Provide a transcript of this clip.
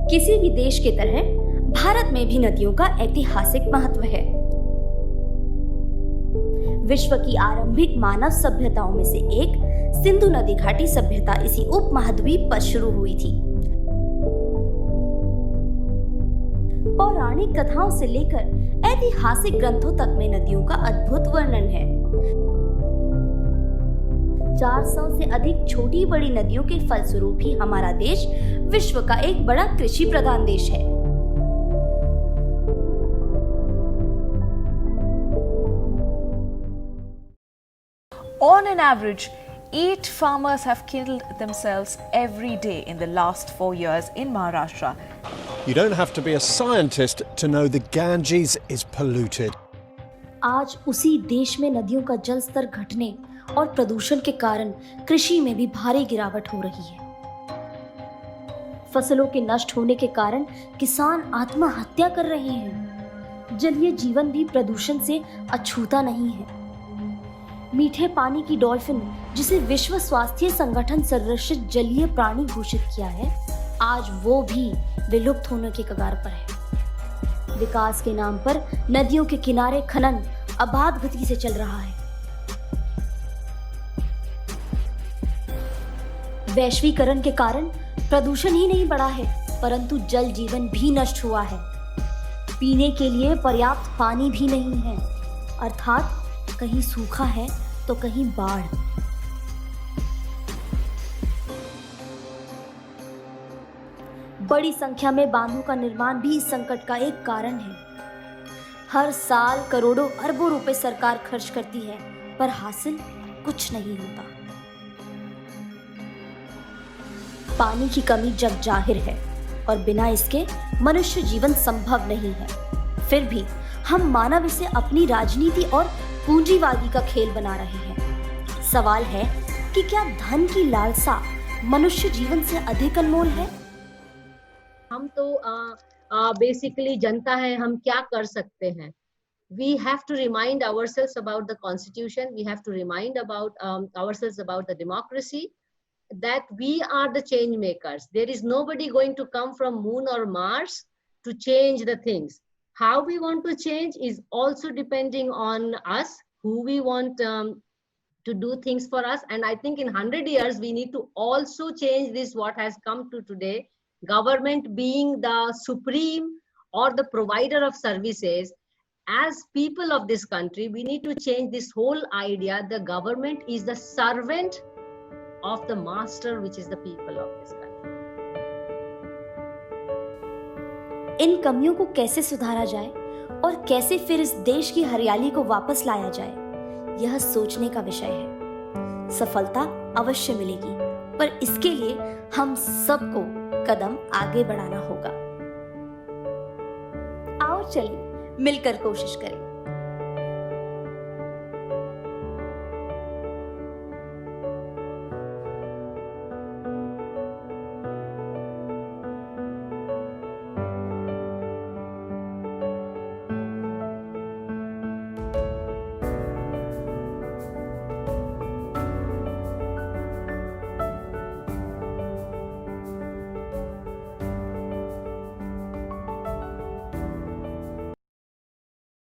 किसी भी देश की तरह भारत में भी नदियों का ऐतिहासिक महत्व है। विश्व की आरंभिक मानव सभ्यताओं में से एक सिंधु नदी घाटी सभ्यता इसी उपमहाद्वीप पर शुरू हुई थी। पौराणिक कथाओं से लेकर ऐतिहासिक ग्रंथों तक में नदियों का अद्भुत वर्णन है। 400 से अधिक छोटी बड़ी नदियों के फलस्वरूप ही हमारा देश विश्व का एक बड़ा कृषि प्रधान देश है। On an average, 8 farmers have killed themselves every day in the last 4 years in Maharashtra. You don't have to be a scientist to know the Ganges is polluted. आज उसी देश में नदियों का जल स्तर घटने और प्रदूषण के कारण कृषि में भी भारी गिरावट हो रही है। फसलों के नष्ट होने के कारण किसान आत्महत्या कर रहे हैं। जलीय जीवन भी प्रदूषण से अछूता नहीं है। मीठे पानी की डॉल्फिन, जिसे विश्व स्वास्थ्य संगठन संरक्षित जलीय प्राणी घोषित किया है, आज वो भी विलुप्त होने के कगार पर है। विकास के नाम पर नदियों के किनारे खनन अबाध गति से चल रहा है। वैश्वीकरण के कारण प्रदूषण ही नहीं बढ़ा है, परंतु जल जीवन भी नष्ट हुआ है। पीने के लिए पर्याप्त पानी भी नहीं है, अर्थात कहीं सूखा है तो कहीं बाढ़। बड़ी संख्या में बांधों का निर्माण भी इस संकट का एक कारण है। हर साल करोड़ों अरबों रुपए सरकार खर्च करती है, पर हासिल कुछ नहीं होता। पानी की कमी जग जाहिर है और बिना इसके मनुष्य जीवन संभव नहीं है। फिर भी हम मानव इसे अपनी राजनीति और पूंजीवादी का खेल बना रहे हैं। सवाल है कि क्या धन की लालसा मनुष्य जीवन से अधिक अनमोल है? हम तो बेसिकली जनता है, हम क्या कर सकते हैं? We have to remind ourselves about the constitution. We have to remind about ourselves about the democracy, that we are the change makers. There is nobody going to come from moon or Mars to change the things. How we want to change is also depending on us, who we want to do things for us. And I think in 100 years, we need to also change this, what has come to today, government being the supreme or the provider of services. As people of this country, we need to change this whole idea. The government is the servant of the master, which is the people of this country. इन कमियों को कैसे सुधारा जाए और कैसे फिर इस देश की हरियाली को वापस लाया जाए, यह सोचने का विषय है। सफलता अवश्य मिलेगी, पर इसके लिए हम सबको कदम आगे बढ़ाना होगा। आओ चलिए मिलकर कोशिश करें।